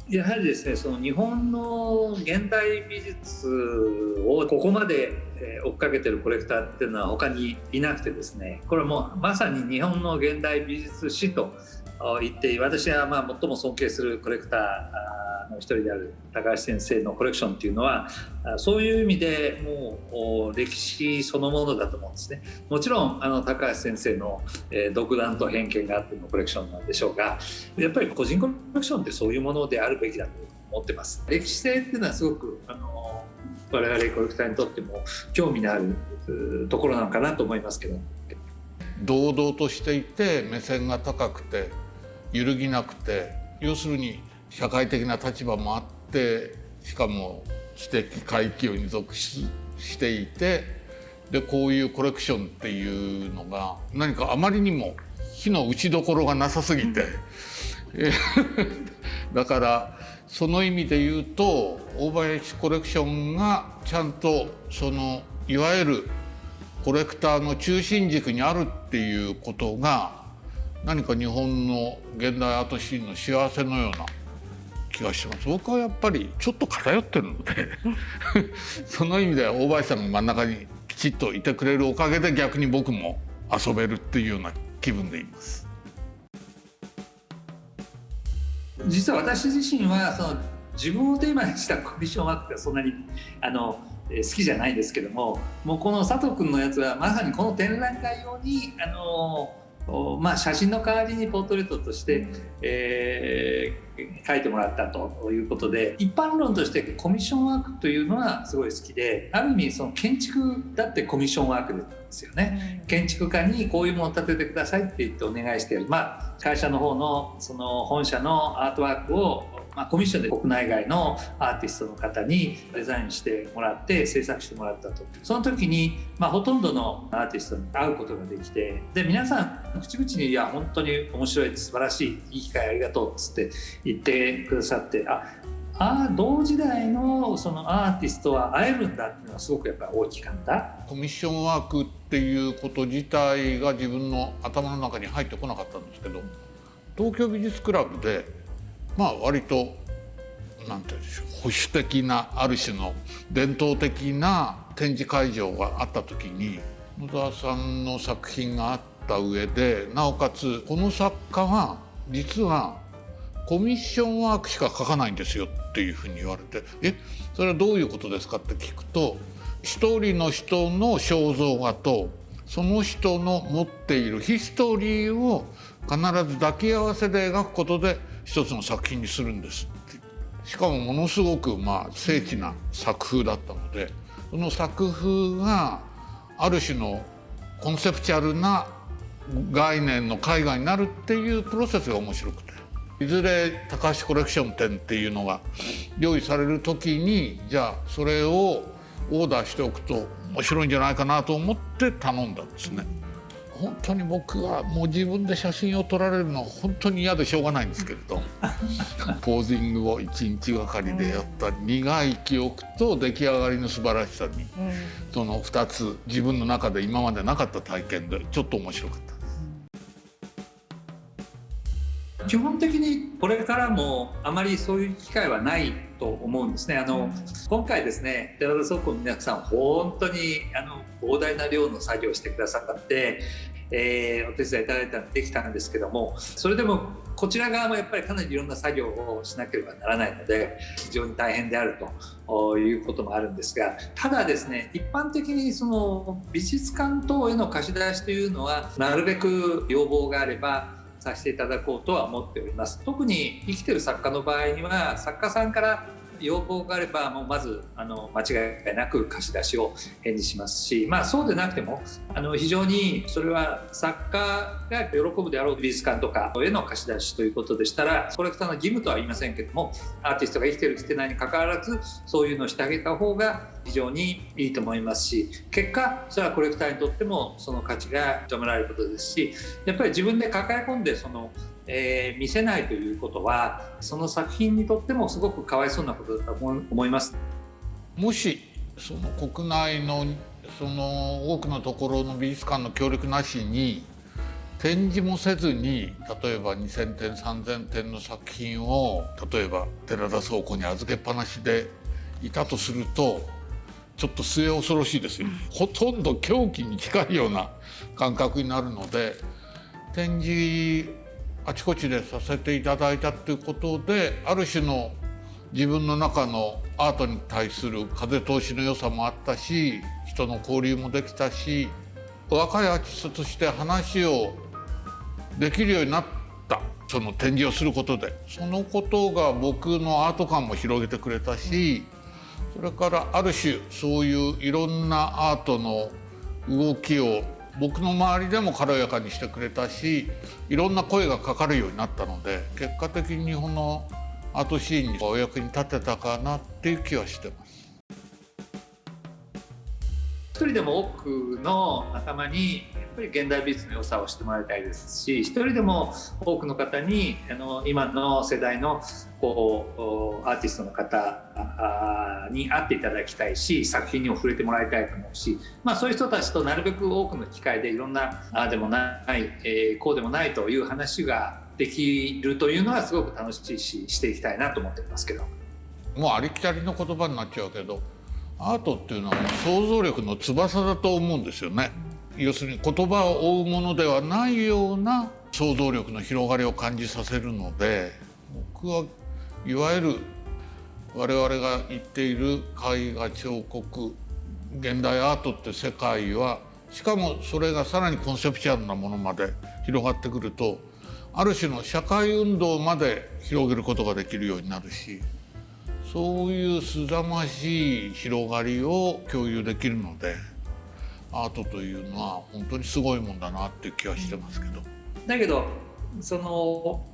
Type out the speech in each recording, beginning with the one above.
やはりですね、その日本の現代美術をここまで追っかけてるコレクターっていうのは他にいなくてですね、これはもうまさに日本の現代美術史と言って、私は最も尊敬するコレクターの一人である高橋先生のコレクションっていうのは、そういう意味でもう歴史そのものだと思うんですね。もちろん高橋先生の独断と偏見があってのコレクションなんでしょうが、やっぱり個人コレクションってそういうものであるべきだと思ってます。歴史性っていうのはすごく我々コレクターにとっても興味のあるところなのかなと思いますけど。堂々としていて、目線が高くて揺るぎなくて、要するに社会的な立場もあって、しかも知的階級に属していて、でこういうコレクションっていうのが何かあまりにも火の打ちどころがなさすぎてだからその意味で言うと、大林コレクションがちゃんとそのいわゆるコレクターの中心軸にあるっていうことが、何か日本の現代アートシーンの幸せのような気がします。僕はやっぱりちょっと偏ってるのでその意味では大林さんが真ん中にきちっといてくれるおかげで、逆に僕も遊べるっていうような気分でいます。実は私自身はその自分をテーマにしたコミッションワークがそんなに好きじゃないんですけども、もうこの佐藤君のやつはまさにこの展覧会用に写真の代わりにポートレートとして、描いてもらったということで、一般論としてコミッションワークというのはすごい好きで、ある意味その建築だってコミッションワークですよね。建築家にこういうものを建ててくださいって言ってお願いしている、会社の方のその本社のアートワークをコミッションで国内外のアーティストの方にデザインしてもらって制作してもらったと。その時に、ほとんどのアーティストに会うことができて、で皆さん口々に「いや本当に面白い、素晴らしい、いい機会ありがとう」っつって言ってくださって、同時代のそのアーティストは会えるんだっていうのはすごくやっぱり大きかった。コミッションワークっていうこと自体が自分の頭の中に入ってこなかったんですけど、東京美術クラブで割となんて言うんでしょう、保守的なある種の伝統的な展示会場があった時に、野沢さんの作品があった上で、なおかつこの作家は実はコミッションワークしか描かないんですよっていうふうに言われて、それはどういうことですかって聞くと、一人の人の肖像画とその人の持っているヒストリーを必ず抱き合わせで描くことで一つの作品にするんですって。しかもものすごく精緻な作風だったので、その作風がある種のコンセプチュアルな概念の絵画になるっていうプロセスが面白くて、いずれ高橋コレクション展っていうのが用意される時に、じゃあそれをオーダーしておくと面白いんじゃないかなと思って頼んだんですね。本当に僕はもう自分で写真を撮られるのは本当に嫌でしょうがないんですけれどポージングを1日がかりでやった苦い記憶と出来上がりの素晴らしさに、その2つ自分の中で今までなかった体験でちょっと面白かった。基本的にこれからもあまりそういう機会はないと思うんですね。今回ですね、寺田倉庫の皆さん本当に膨大な量の作業をしてくださって、お手伝いいただいたできたんですけども、それでもこちら側もやっぱりかなりいろんな作業をしなければならないので非常に大変であるということもあるんですが、ただですね、一般的にその美術館等への貸し出しというのはなるべく要望があればさせていただこうとは思っております。特に生きてる作家の場合には、作家さんから要望があればもうまず間違いなく貸し出しを返事しますし、そうでなくても非常にそれは作家が喜ぶであろう美術館とかへの貸し出しということでしたら、コレクターの義務とは言いませんけども、アーティストが生きてる生きてないにかかわらずそういうのをしてあげた方が非常にいいと思いますし、結果それはコレクターにとってもその価値が認められることですし、やっぱり自分で抱え込んで見せないということはその作品にとってもすごくかわいそうなことだと思います。もしその国内のその多くのところの美術館の協力なしに展示もせずに例えば2000点3000点の作品を例えば寺田倉庫に預けっぱなしでいたとするとちょっと末恐ろしいですよ。ほとんど狂気に近いような感覚になるので、展示あちこちでさせていただいたということで、ある種の自分の中のアートに対する風通しの良さもあったし、人の交流もできたし、若いアーティストとして話をできるようになった。その展示をすることで、そのことが僕のアート感も広げてくれたし、それからある種そういういろんなアートの動きを僕の周りでも軽やかにしてくれたし、いろんな声がかかるようになったので、結果的に日本のアートシーンにお役に立てたかなっていう気はしてます。一人でも多くの仲間にやっぱり現代美術の良さを知ってもらいたいですし、一人でも多くの方に今の世代のこうアーティストの方に会っていただきたいし、作品にも触れてもらいたいと思うし、そういう人たちとなるべく多くの機会でいろんなああでもない、こうでもないという話ができるというのはすごく楽しいし、していきたいなと思ってますけど。もうありきたりの言葉になっちゃうけど、アートっていうのは想像力の翼だと思うんですよね。要するに言葉を追うものではないような想像力の広がりを感じさせるので、僕はいわゆる我々が言っている絵画彫刻現代アートって世界は、しかもそれがさらにコンセプチュアルなものまで広がってくると、ある種の社会運動まで広げることができるようになるし、そういうすざましい広がりを共有できるので、アートというのは本当にすごいもんだなっていう気はしてますけど。だけどその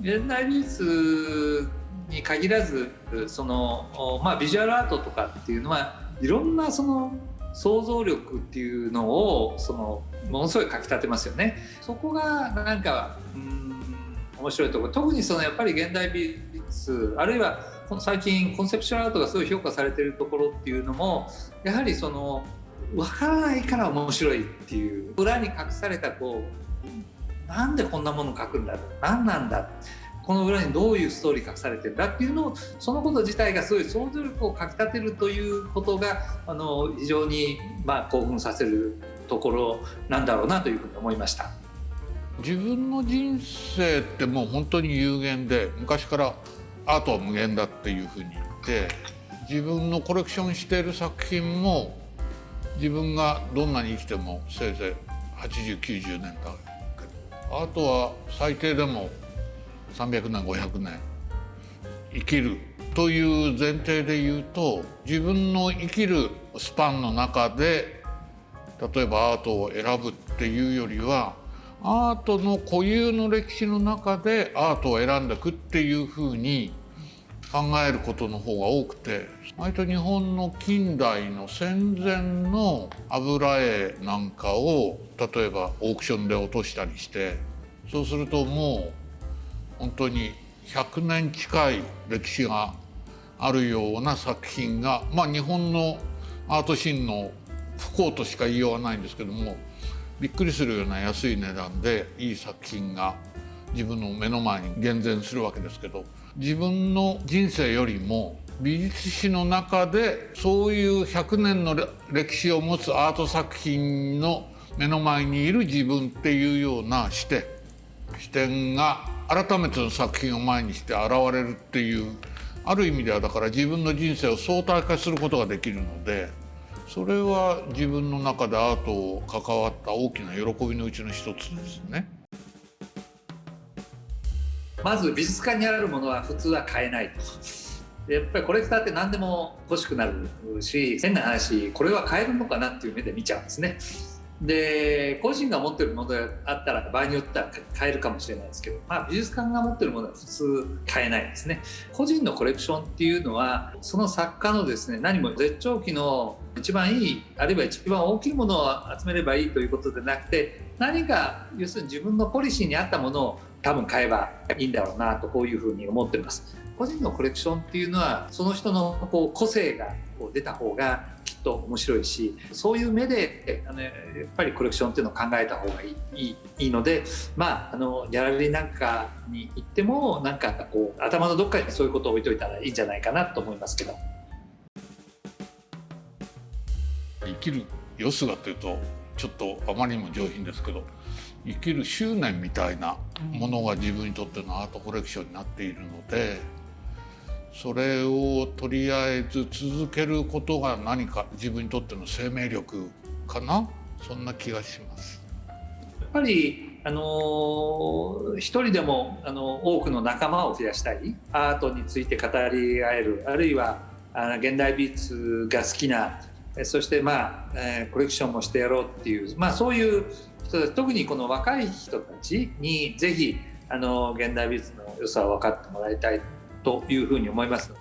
現代美術に限らず、そのビジュアルアートとかっていうのはいろんなその想像力っていうのをものすごいかきたてますよね。そこがなんか面白いところ。特にやっぱり現代美術、あるいは最近コンセプチュアルアートがすごい評価されているところっていうのも、やはり分からないから面白いっていう、裏に隠されたなんでこんなものを描くんだろう、何なんだ、この裏にどういうストーリー隠されてるんだっていうのを、そのこと自体がすごい想像力をかきたてるということが非常に興奮させるところなんだろうなというふうに思いました。自分の人生ってもう本当に有限で、昔からアートは無限だっていうふうに言って、自分のコレクションしている作品も自分がどんなに生きてもせいぜい80、90年だけど、アートは最低でも300年500年生きるという前提で言うと、自分の生きるスパンの中で例えばアートを選ぶっていうよりは、アートの固有の歴史の中でアートを選んでいくっていうふうに考えることの方が多くて、割と日本の近代の戦前の油絵なんかを例えばオークションで落としたりして、そうするともう本当に100年近い歴史があるような作品が、日本のアートシーンの不幸としか言いようがないんですけども、びっくりするような安い値段でいい作品が自分の目の前に現前するわけですけど、自分の人生よりも美術史の中でそういう100年の歴史を持つアート作品の目の前にいる自分っていうような視点が改めての作品を前にして現れるっていう、ある意味ではだから自分の人生を相対化することができるので、それは自分の中でアートを関わった大きな喜びのうちの一つですね。まず美術館にあるものは普通は買えないと。やっぱりコレクターって何でも欲しくなるし、変な話これは買えるのかなっていう目で見ちゃうんですね。で個人が持ってるものがあったら場合によっては買えるかもしれないですけど、美術館が持ってるものは普通買えないですね。個人のコレクションっていうのはその作家のですね、何も絶頂期の一番いい、あるいは一番大きいものを集めればいいということでなくて、何か要するに自分のポリシーに合ったものを多分買えばいいんだろうなと、こういうふうに思ってます。個人のコレクションっていうのはその人の個性が出た方がきっっと面白いし、そういう目でやっぱりコレクションっていうのを考えた方がいいので、まあ、ギャラリーなんかに行ってもなんかこう頭のどっかにそういうことを置いといたらいいんじゃないかなと思いますけど。生きるよすがというとちょっとあまりにも上品ですけど、生きる執念みたいなものが自分にとってのアートコレクションになっているので、それをとりあえず続けることが何か自分にとっての生命力かな、そんな気がします。やっぱり一人でも多くの仲間を増やしたい、アートについて語り合える、あるいは現代美術が好きな、そしてまあ、コレクションもしてやろうっていう、まあ、そういう人たち、特にこの若い人たちにぜひ現代美術の良さを分かってもらいたいというふうに思います。